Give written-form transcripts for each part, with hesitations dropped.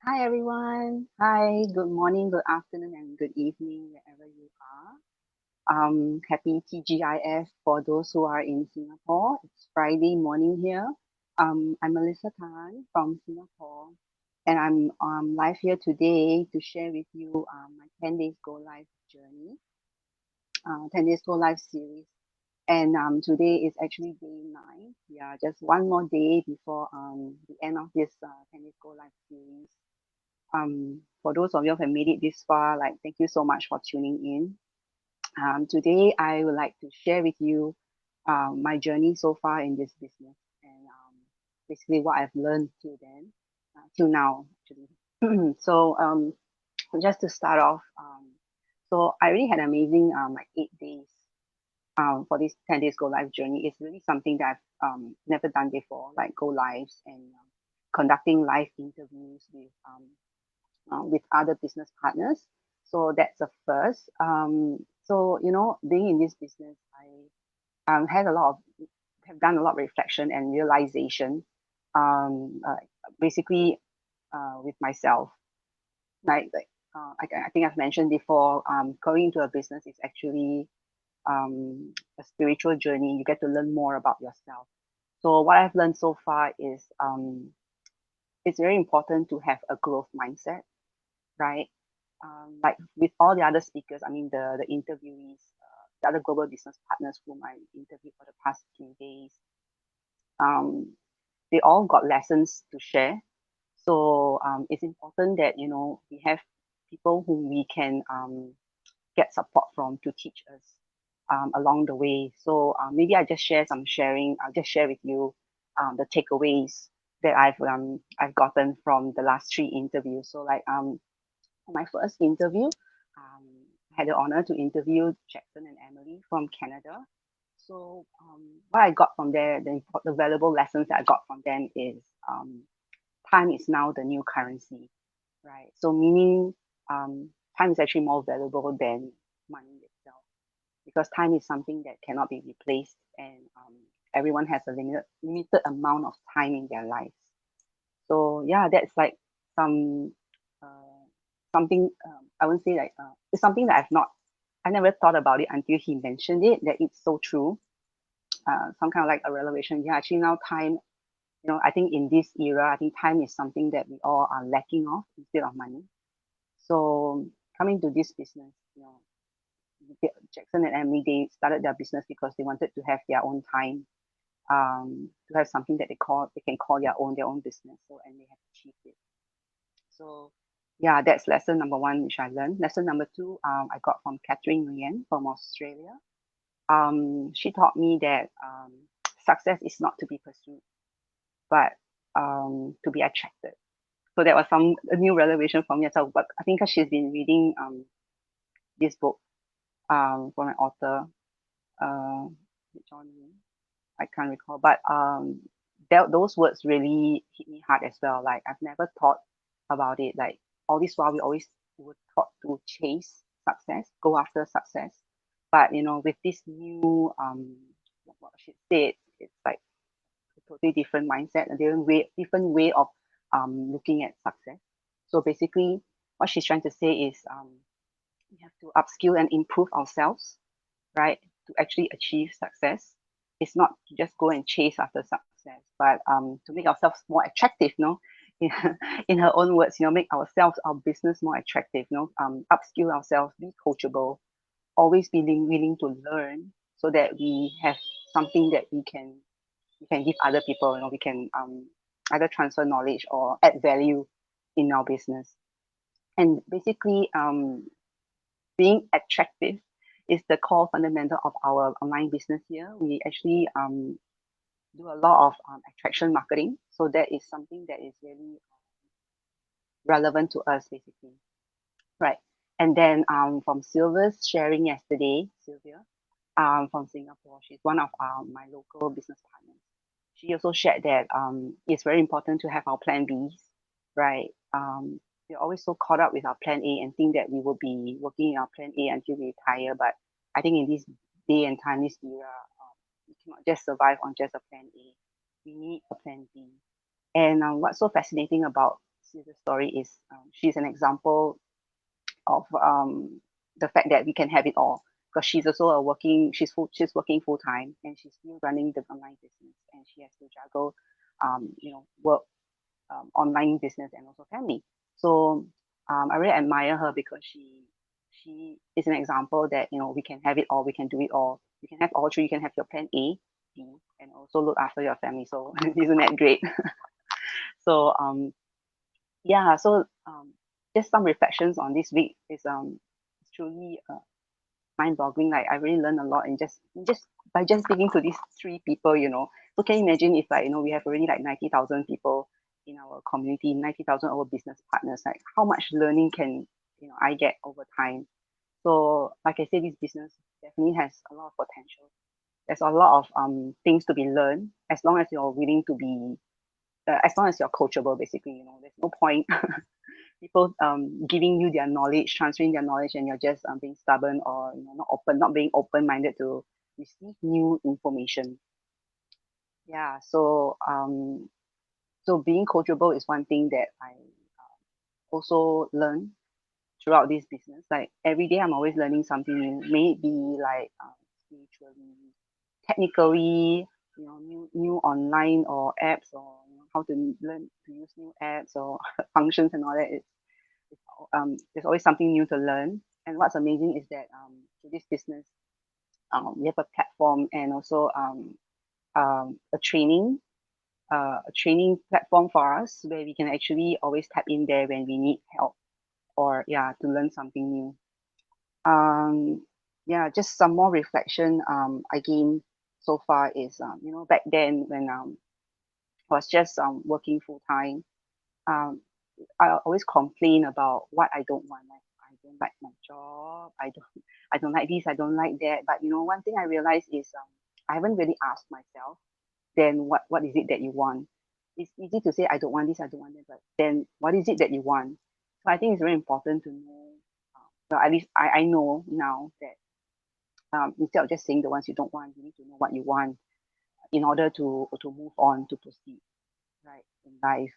Hi everyone. Hi, good morning, good afternoon, and good evening, wherever you are. Happy TGIF for those who are in Singapore. It's Friday morning here. I'm Melissa Tan from Singapore, and I'm live here today to share with you my 10 days go live journey, 10 days go live series. And today is actually day 9. We are just one more day before the end of this 10 days go live series. For those of you who have made it this far, like thank you so much for tuning in. Today, I would like to share with you my journey so far in this business and basically what I've learned till then, till now actually. So just to start off, so I really had an amazing like 8 days for this 10 days go live journey. It's really something that I've never done before, like go lives and conducting live interviews with other business partners. So that's the first. Being in this business, I had a lot of have done a lot of reflection and realization. Um, uh, Basically, with myself, I think I've mentioned before. Going into a business is actually a spiritual journey. You get to learn more about yourself. So what I've learned so far is it's very important to have a growth mindset, right? Like with all the other speakers, I mean the interviewees, the other global business partners whom I interviewed for the past few days, um, they all got lessons to share. So it's important that we have people whom we can get support from to teach us along the way. So maybe I'll just share with you the takeaways that I've gotten from the last 3 interviews. So like for my first interview, I had the honor to interview Jackson and Emily from Canada. So what I got from there, the valuable lessons that I got from them is time is now the new currency, right? So meaning um, time is actually more valuable than money itself because time is something that cannot be replaced, and everyone has a limited amount of time in their lives. So yeah, that's like some uh, something I would say like it's something that I never thought about it until he mentioned it that it's so true. Some kind of like a revelation. Yeah, actually now time, I think in this era, I think time is something that we all are lacking of instead of money. So coming to this business, Jackson and Emily, they started their business because they wanted to have their own time, to have something that they can call their own business. So and they have achieved it. So yeah, that's lesson number one, which I learned. Lesson number two, I got from Catherine Nguyen from Australia. She taught me that success is not to be pursued, but to be attracted. So that was a new revelation for me as well. But I think 'cause she's been reading this book from an author, uh, John Lee, I can't recall, but those words really hit me hard as well. Like I've never thought about it. Like all this while, we always were taught to chase success, go after success. But with this new what she said, it's like a totally different mindset, a different way of looking at success. So basically, what she's trying to say is we have to upskill and improve ourselves, right, to actually achieve success. It's not to just go and chase after success, but to make ourselves more attractive, in, in her own words, make ourselves, our business more attractive, upskill ourselves, be coachable, always be willing to learn so that we have something that we can give other people, we can either transfer knowledge or add value in our business. And basically, being attractive is the core fundamental of our online business here. We actually do a lot of attraction marketing. So that is something that is really relevant to us, basically. Right. And then from Sylvia's sharing yesterday, Sylvia from Singapore, she's one of my local business partners. She also shared that it's very important to have our plan Bs, right? We're always so caught up with our plan A and think that we will be working in our plan A until we retire. But I think in this day and time, this era, we cannot just survive on just a plan A. We need a plan B. And what's so fascinating about Caesar's story is she's an example of the fact that we can have it all, because she's also a working she's working full time, and she's still running the online business, and she has to juggle work, online business, and also family. So I really admire her, because she is an example that we can have it all, we can do it all, you can have all three, you can have your plan A, B, and also look after your family. So isn't that great? So yeah, so just some reflections on this week is it's truly mind-boggling. Like I really learned a lot, and just by just speaking to these three people. So can you imagine if, like, we have already like 90,000 people in our community, 90,000 our business partners, like how much learning can I get over time. So like I said, this business definitely has a lot of potential. There's a lot of things to be learned, as long as you're willing to be as long as you're coachable. Basically, there's no point people giving you their knowledge, transferring their knowledge, and you're just being stubborn, or not being open-minded to receive new information. Yeah. So being coachable is one thing that I also learn throughout this business. Like every day, I'm always learning something new. May it be like spiritually, technically, new online or apps, or how to learn to use new apps or functions and all that. There's always something new to learn. And what's amazing is that through this business, we have a platform, and also a training platform for us, where we can actually always tap in there when we need help, or yeah, to learn something new. Yeah, just some more reflection I gained so far is back then when I was just working full time. um I always complain about what I don't want. Like I don't like my job. I don't like this. I don't like that. But one thing I realized is I haven't really asked myself. Then what is it that you want? It's easy to say I don't want this. I don't want that. But then what is it that you want? So I think it's very important to know. Well, at least I know now that instead of just saying the ones you don't want, you need to know what you want in order to move on, to proceed right in life.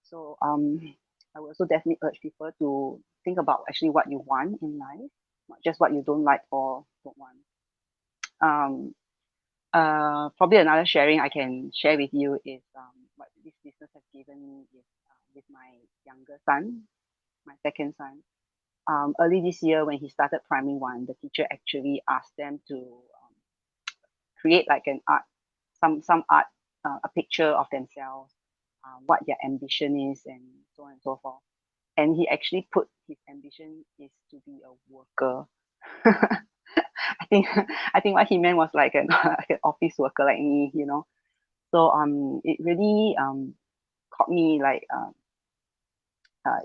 So I would also definitely urge people to think about actually what you want in life, not just what you don't like or don't want. Um, Probably another sharing I can share with you is what this business has given me is with my younger son, my second son. Early this year, when he started primary one, the teacher actually asked them to create like an art, some art, a picture of themselves, what their ambition is, and so on and so forth. And he actually put his ambition is to be a worker. I think what he meant was like like an office worker like me. So it really caught me, like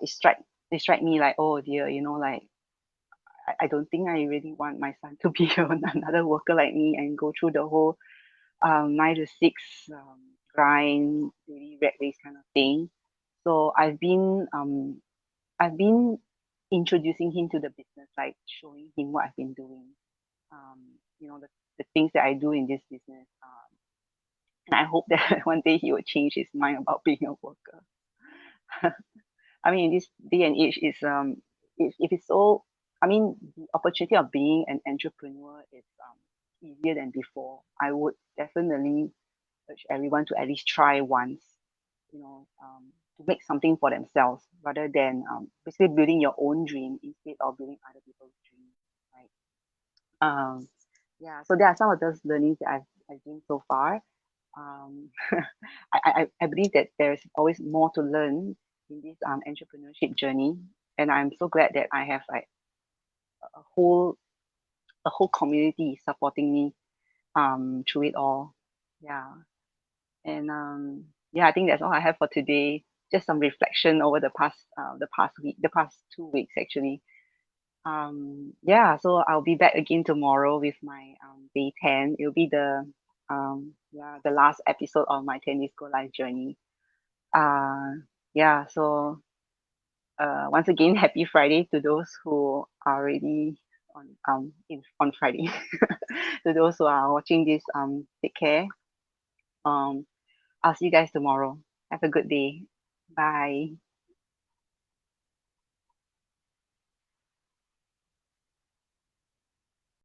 it struck me like, oh dear, like I don't think I really want my son to be another worker like me and go through the whole 9 to 6 grind, really rat race kind of thing. So I've been introducing him to the business, like showing him what I've been doing, um, the things that I do in this business. And I hope that one day he will change his mind about being a worker. I mean, in this day and age, is if it's so, I mean, the opportunity of being an entrepreneur is easier than before. I would definitely urge everyone to at least try once, to make something for themselves, rather than basically building your own dream instead of building other people's dream, right? Yeah, so there are some of those learnings that I've gained so far. um, I believe that there's always more to learn in this entrepreneurship journey, and I'm so glad that I have like a whole a whole community supporting me through it all. Yeah, and yeah, I think that's all I have for today. Just some reflection over the past 2 weeks actually. Yeah, so I'll be back again tomorrow with my day 10. It'll be the last episode of my 10 days go live journey. Uh yeah, so once again, happy Friday to those who are already on Friday. To those who are watching this, take care. Um I'll see you guys tomorrow. Have a good day. Bye.